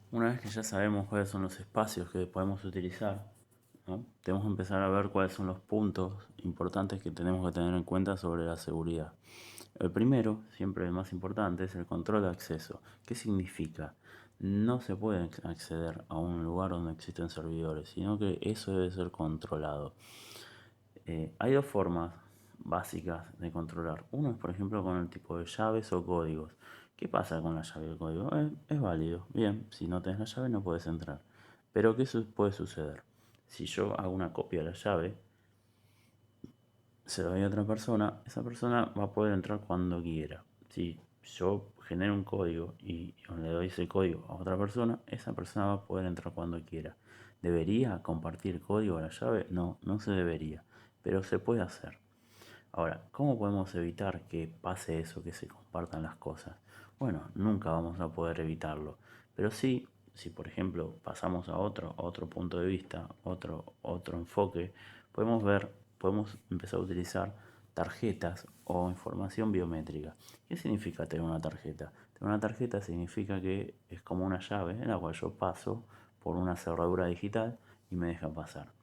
Una vez que ya sabemos cuáles son los espacios que podemos utilizar, ¿no? Tenemos que empezar a ver cuáles son los puntos importantes que tenemos que tener en cuenta sobre la seguridad. El primero, siempre el más importante, es el control de acceso. ¿Qué significa? No se puede acceder a un lugar donde existen servidores, sino que eso debe ser controlado. Hay dos formas básicas de controlar. Uno es, por ejemplo, con el tipo de llaves o códigos. ¿Qué pasa con la llave o código? Es válido. Bien, si no tenés la llave no puedes entrar. Pero ¿qué puede suceder? Si yo hago una copia de la llave, se lo doy a otra persona, esa persona va a poder entrar cuando quiera. Si yo genero un código y le doy ese código a otra persona, esa persona va a poder entrar cuando quiera. ¿Debería compartir el código a la llave? No, no se debería, pero se puede hacer. Ahora, ¿cómo podemos evitar que pase eso, que se compartan las cosas? Bueno, nunca vamos a poder evitarlo, pero sí, si por ejemplo pasamos a otro punto de vista, otro enfoque, podemos empezar a utilizar tarjetas o información biométrica. ¿Qué significa tener una tarjeta? Tener una tarjeta significa que es como una llave en la cual yo paso por una cerradura digital y me deja pasar.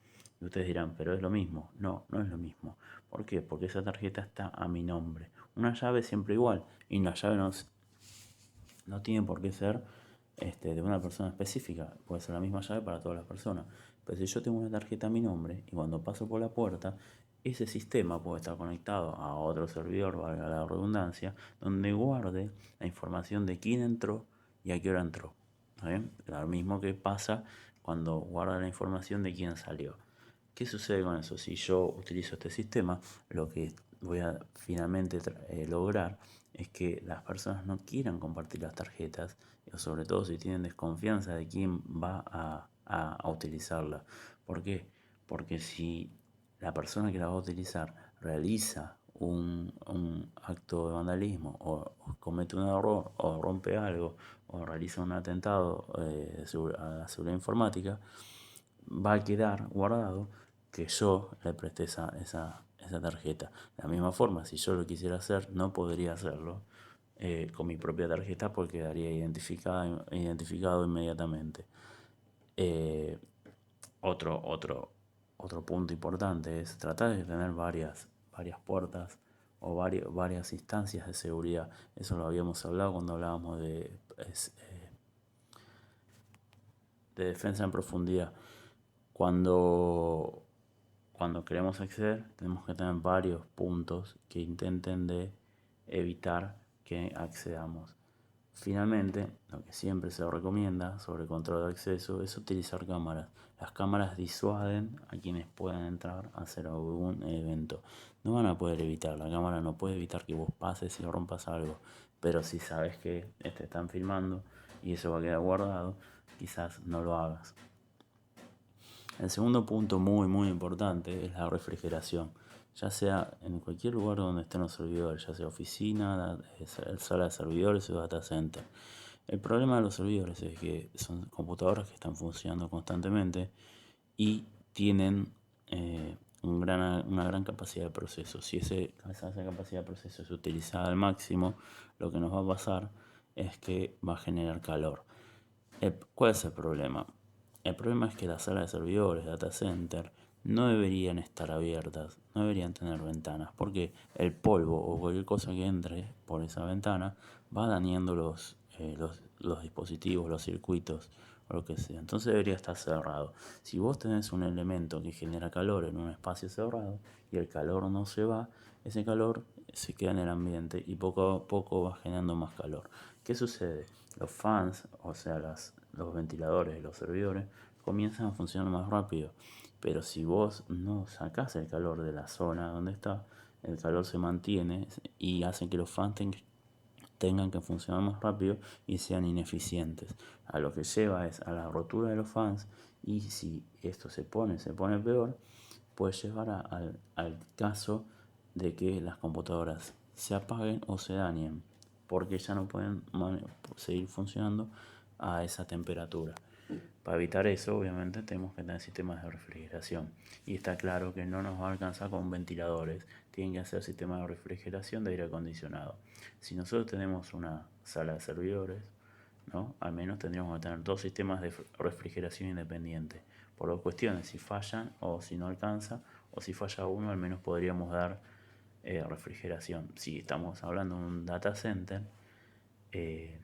Y ustedes dirán, pero es lo mismo. No, no es lo mismo. ¿Por qué? Porque esa tarjeta está a mi nombre. Una llave siempre igual. Y la llave no tiene por qué ser de una persona específica. Puede ser la misma llave para todas las personas. Pero si yo tengo una tarjeta a mi nombre y cuando paso por la puerta, ese sistema puede estar conectado a otro servidor, valga la redundancia, donde guarde la información de quién entró y a qué hora entró. ¿Está bien? Lo mismo que pasa cuando guarda la información de quién salió. ¿Qué sucede con eso? Si yo utilizo este sistema, lo que voy a finalmente lograr es que las personas no quieran compartir las tarjetas, o sobre todo si tienen desconfianza de quién va a utilizarla. ¿Por qué? Porque si la persona que la va a utilizar realiza un acto de vandalismo o comete un error o rompe algo o realiza un atentado a la seguridad informática, va a quedar guardado que yo le presté esa tarjeta. De la misma forma, si yo lo quisiera hacer, no podría hacerlo con mi propia tarjeta porque quedaría identificado inmediatamente. Eh, otro, otro, otro punto importante es tratar de tener varias puertas o varias instancias de seguridad. Eso lo habíamos hablado cuando hablábamos de defensa en profundidad. Cuando, cuando queremos acceder, tenemos que tener varios puntos que intenten de evitar que accedamos. Finalmente, lo que siempre se recomienda sobre control de acceso es utilizar cámaras. Las cámaras disuaden a quienes puedan entrar a hacer algún evento. No van a poder evitar, la cámara no puede evitar que vos pases y rompas algo, pero si sabes que te están filmando y eso va a quedar guardado, quizás no lo hagas. El segundo punto muy importante es la refrigeración, ya sea en cualquier lugar donde estén los servidores, ya sea oficina, sala de servidores o data center. El problema de los servidores es que son computadoras que están funcionando constantemente y tienen una gran capacidad de proceso. Si esa capacidad de proceso es utilizada al máximo, lo que nos va a pasar es que va a generar calor. ¿Cuál es el problema? El problema es que las salas de servidores, data center, no deberían estar abiertas, no deberían tener ventanas, porque el polvo o cualquier cosa que entre por esa ventana va dañando los dispositivos, los circuitos o lo que sea. Entonces debería estar cerrado. Si vos tenés un elemento que genera calor en un espacio cerrado y el calor no se va, ese calor se queda en el ambiente y poco a poco va generando más calor. ¿Qué sucede? Los fans, o sea, los ventiladores de los servidores, comienzan a funcionar más rápido. Pero si vos no sacás el calor de la zona donde está, el calor se mantiene y hace que los fans tengan que funcionar más rápido y sean ineficientes. A lo que lleva es a la rotura de los fans y si esto se pone peor, puede llevar al caso de que las computadoras se apaguen o se dañen porque ya no pueden seguir funcionando a esa temperatura. Para evitar eso, obviamente, tenemos que tener sistemas de refrigeración. Y está claro que no nos va a alcanzar con ventiladores. Tienen que hacer sistemas de refrigeración de aire acondicionado. Si nosotros tenemos una sala de servidores, ¿no? Al menos tendríamos que tener dos sistemas de refrigeración independientes. Por dos cuestiones, si fallan o si no alcanza, o si falla uno, al menos podríamos dar refrigeración. Si estamos hablando de un data center, eh,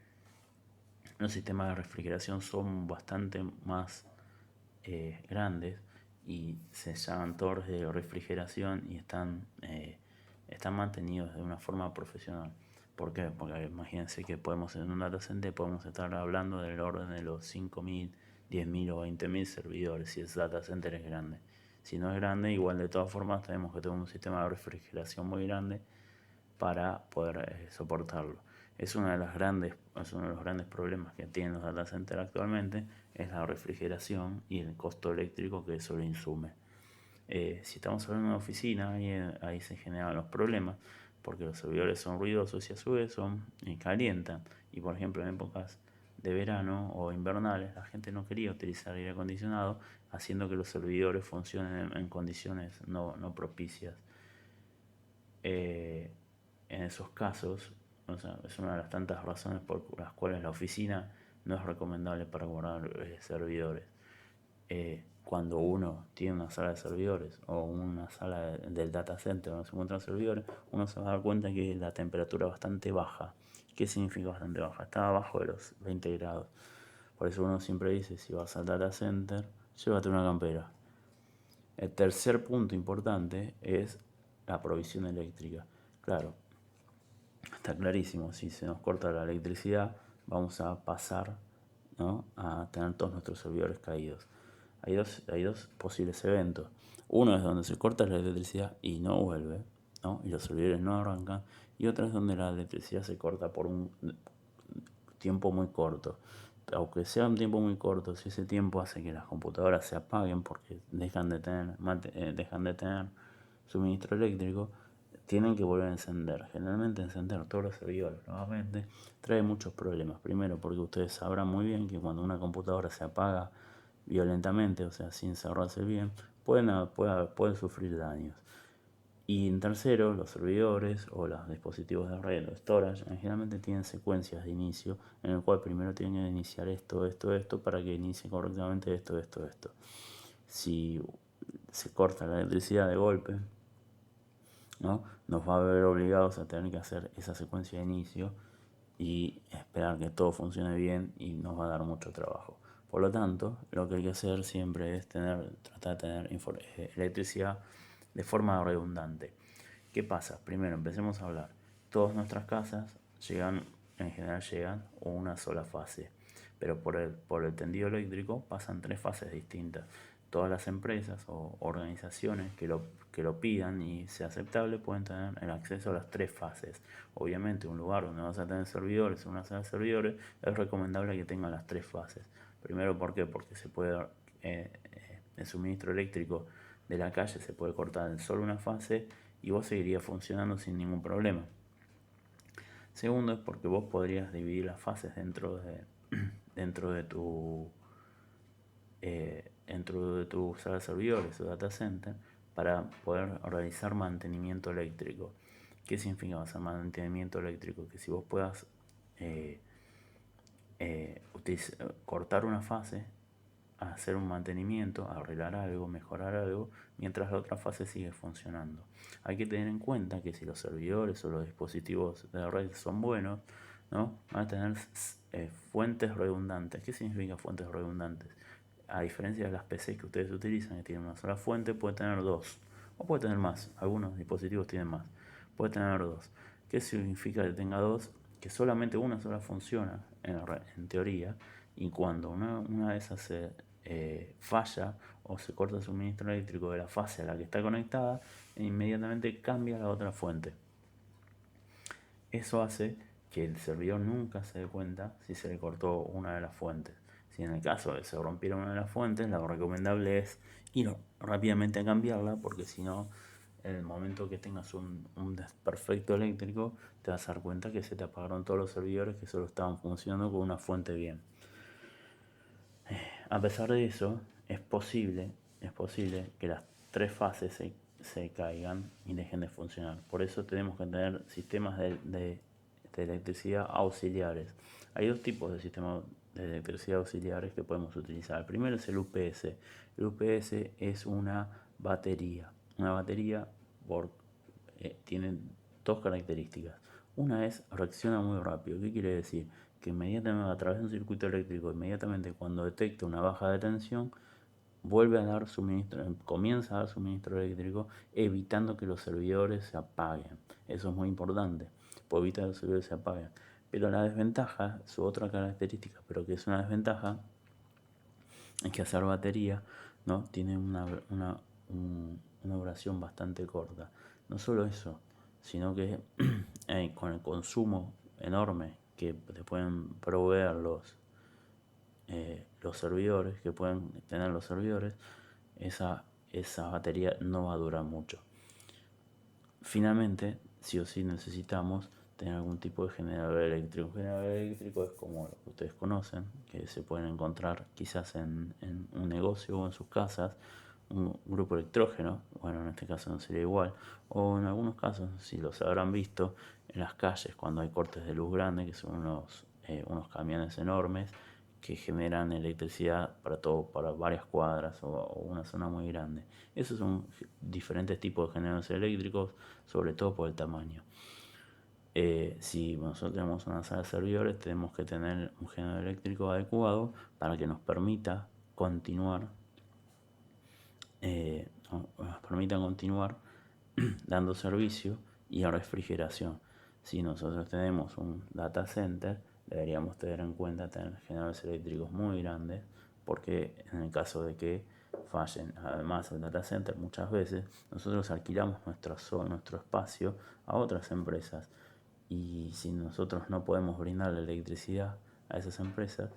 los sistemas de refrigeración son bastante más grandes y se llaman torres de refrigeración y están mantenidos de una forma profesional. ¿Por qué? Porque imagínense que podemos en un data center podemos estar hablando del orden de los 5.000, 10.000 o 20.000 servidores si el data center es grande. Si no es grande, igual de todas formas tenemos que tener un sistema de refrigeración muy grande para poder soportarlo. Es uno de los grandes problemas que tienen los data centers actualmente, es la refrigeración y el costo eléctrico que eso le insume. Si estamos hablando de una oficina, ahí se generan los problemas, porque los servidores son ruidosos y a su vez calientan. Y por ejemplo, en épocas de verano o invernales, la gente no quería utilizar aire acondicionado, haciendo que los servidores funcionen en condiciones no propicias. En esos casos, o sea, es una de las tantas razones por las cuales la oficina no es recomendable para guardar servidores. Cuando uno tiene una sala de servidores o una sala del data center donde se encuentran servidores, uno se va a dar cuenta que la temperatura es bastante baja. ¿Qué significa bastante baja? Está abajo de los 20 grados. Por eso uno siempre dice, si vas al data center, llévate una campera. El tercer punto importante es la provisión eléctrica. Claro, está clarísimo, si se nos corta la electricidad, vamos a pasar, ¿no?, a tener todos nuestros servidores caídos. Hay dos posibles eventos. Uno es donde se corta la electricidad y no vuelve, ¿no?, y los servidores no arrancan. Y otro es donde la electricidad se corta por un tiempo muy corto. Aunque sea un tiempo muy corto, si ese tiempo hace que las computadoras se apaguen porque dejan de tener suministro eléctrico, tienen que volver a encender. Generalmente encender todos los servidores nuevamente trae muchos problemas. Primero porque ustedes sabrán muy bien que cuando una computadora se apaga violentamente, o sea, sin cerrarse bien, pueden sufrir daños. Y en tercero, los servidores o los dispositivos de red o storage generalmente tienen secuencias de inicio en el cual primero tienen que iniciar esto para que inicie correctamente esto. Si se corta la electricidad de golpe, ¿no?, nos va a ver obligados a tener que hacer esa secuencia de inicio y esperar que todo funcione bien y nos va a dar mucho trabajo. Por lo tanto, lo que hay que hacer siempre es tratar de tener electricidad de forma redundante. ¿Qué pasa? Primero empecemos a hablar. Todas nuestras casas en general llegan una sola fase, pero por el tendido eléctrico pasan tres fases distintas. Todas las empresas o organizaciones que lo pidan y sea aceptable pueden tener el acceso a las tres fases. Obviamente, un lugar donde vas a tener servidores, una sala de servidores, es recomendable que tengan las tres fases. Primero, ¿por qué? Porque el suministro eléctrico de la calle se puede cortar en solo una fase y vos seguirías funcionando sin ningún problema. Segundo, es porque vos podrías dividir las fases dentro de tu sala de servidores o data center para poder realizar mantenimiento eléctrico. ¿Qué significa hacer mantenimiento eléctrico? Que si vos puedas cortar una fase, hacer un mantenimiento, arreglar algo, mejorar algo, mientras la otra fase sigue funcionando. Hay que tener en cuenta que si los servidores o los dispositivos de red son buenos, ¿no?, van a tener fuentes redundantes. ¿Qué significa fuentes redundantes? A diferencia de las PCs que ustedes utilizan, que tienen una sola fuente, puede tener dos, o puede tener más. Algunos dispositivos tienen más. Puede tener dos. ¿Qué significa que tenga dos? Que solamente una sola funciona en teoría, y cuando una de esas se falla o se corta el suministro eléctrico de la fase a la que está conectada, inmediatamente cambia la otra fuente. Eso hace que el servidor nunca se dé cuenta si se le cortó una de las fuentes. Si en el caso de que se rompiera una de las fuentes, lo recomendable es ir rápidamente a cambiarla, porque si no, en el momento que tengas un desperfecto eléctrico, te vas a dar cuenta que se te apagaron todos los servidores que solo estaban funcionando con una fuente bien. A pesar de eso, es posible que las tres fases se caigan y dejen de funcionar. Por eso tenemos que tener sistemas de electricidad auxiliares. Hay dos tipos de sistemas de electricidad auxiliares que podemos utilizar. El primero es el UPS. El UPS es una batería. Una batería tiene dos características. Una es reacciona muy rápido. ¿Qué quiere decir? Que inmediatamente a través de un circuito eléctrico, inmediatamente cuando detecta una baja de tensión, vuelve a dar suministro, comienza a dar suministro eléctrico, evitando que los servidores se apaguen. Eso es muy importante, puede evitar que los servidores se apaguen. Pero la desventaja, su otra característica, pero que es una desventaja, es que hacer batería, ¿no? Tiene una duración bastante corta. No solo eso, sino que con el consumo enorme que te pueden proveer los servidores, que pueden tener los servidores, esa batería no va a durar mucho. Finalmente, sí o sí necesitamos tener algún tipo de generador eléctrico. Un generador eléctrico es como lo que ustedes conocen, que se pueden encontrar quizás en un negocio o en sus casas, un grupo electrógeno, bueno, en este caso no sería igual, o en algunos casos, si los habrán visto, en las calles cuando hay cortes de luz grandes, que son unos camiones enormes que generan electricidad para varias cuadras o una zona muy grande. Esos son diferentes tipos de generadores eléctricos, sobre todo por el tamaño. Si nosotros tenemos una sala de servidores, tenemos que tener un generador eléctrico adecuado para que nos permita continuar dando servicio y refrigeración. Si nosotros tenemos un data center, deberíamos tener en cuenta tener generadores eléctricos muy grandes, porque en el caso de que fallen, además el data center, muchas veces nosotros alquilamos nuestro espacio a otras empresas, y si nosotros no podemos brindar la electricidad a esas empresas,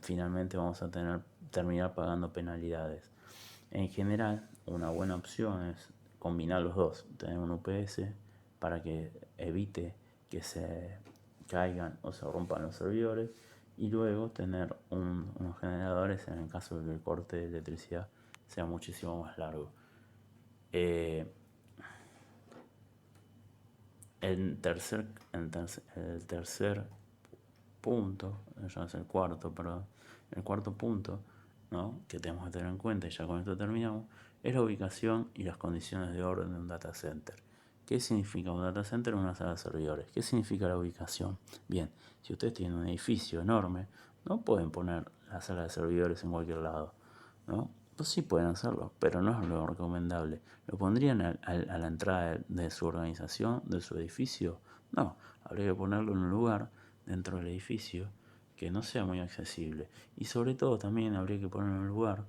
finalmente vamos a terminar pagando penalidades. En general, una buena opción es combinar los dos, tener un UPS para que evite que se caigan o se rompan los servidores, y luego tener unos generadores en el caso de que el corte de electricidad sea muchísimo más largo. El tercer punto, ya es el cuarto, perdón, el cuarto punto, ¿no?, que tenemos que tener en cuenta, y ya con esto terminamos, es la ubicación y las condiciones de orden de un data center. ¿Qué significa un data center en una sala de servidores? ¿Qué significa la ubicación? Bien, si ustedes tienen un edificio enorme, no pueden poner la sala de servidores en cualquier lado, ¿no? Pues sí pueden hacerlo, pero no es lo recomendable. ¿Lo pondrían a la entrada de su organización, de su edificio? No, habría que ponerlo en un lugar dentro del edificio que no sea muy accesible. Y sobre todo también habría que ponerlo en un lugar,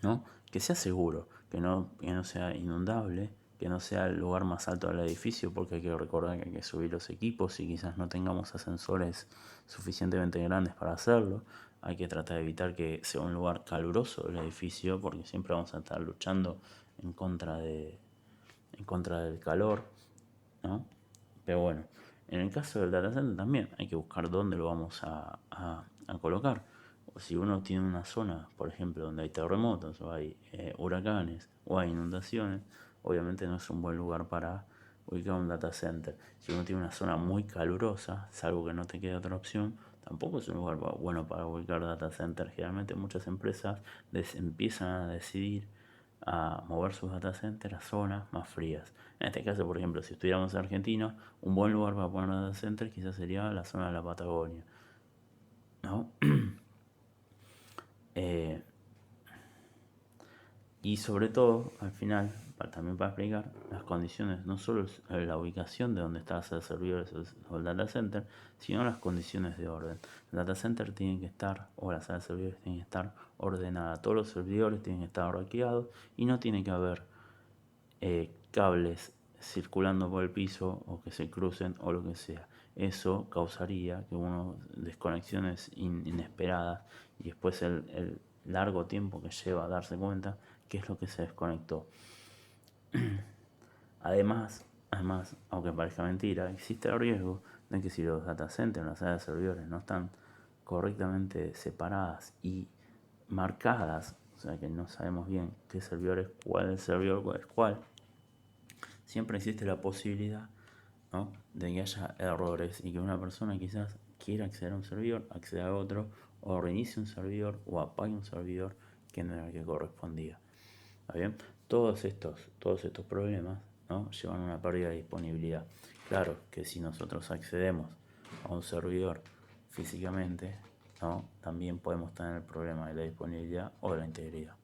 ¿no?, que sea seguro, que no sea inundable, que no sea el lugar más alto del edificio, porque hay que recordar que hay que subir los equipos y quizás no tengamos ascensores suficientemente grandes para hacerlo. Hay que tratar de evitar que sea un lugar caluroso el edificio, porque siempre vamos a estar luchando en contra del calor, ¿no? Pero bueno, en el caso del data center también hay que buscar dónde lo vamos a colocar. O si uno tiene una zona, por ejemplo, donde hay terremotos o hay huracanes o hay inundaciones, obviamente no es un buen lugar para ubicar un data center. Si uno tiene una zona muy calurosa, salvo que no te quede otra opción, tampoco es un lugar bueno para ubicar data center. Generalmente muchas empresas empiezan a decidir a mover sus data centers a zonas más frías. En este caso, por ejemplo, si estuviéramos en Argentina, un buen lugar para poner un data center quizás sería la zona de la Patagonia, ¿no? Eh, y sobre todo, al final, también para explicar las condiciones, no solo la ubicación de donde está la sala de servidores o el data center, sino las condiciones de orden. El data center tiene que estar, o la sala de servidores tiene que estar ordenada. Todos los servidores tienen que estar rankeados y no tiene que haber cables circulando por el piso o que se crucen o lo que sea. Eso causaría que desconexiones inesperadas, y después el largo tiempo que lleva a darse cuenta qué es lo que se desconectó. Además, aunque parezca mentira, existe el riesgo de que si los data centers, las salas de servidores, no están correctamente separadas y marcadas, o sea que no sabemos bien qué servidor es cuál, el servidor cuál es cuál, siempre existe la posibilidad, ¿no?, de que haya errores y que una persona quizás quiera acceder a un servidor, acceda a otro, o reinicie un servidor, o apague un servidor que no era el que correspondía. ¿Está bien? Todos estos problemas, ¿no?, llevan a una pérdida de disponibilidad. Claro que si nosotros accedemos a un servidor físicamente, ¿no?, también podemos tener el problema de la disponibilidad o de la integridad.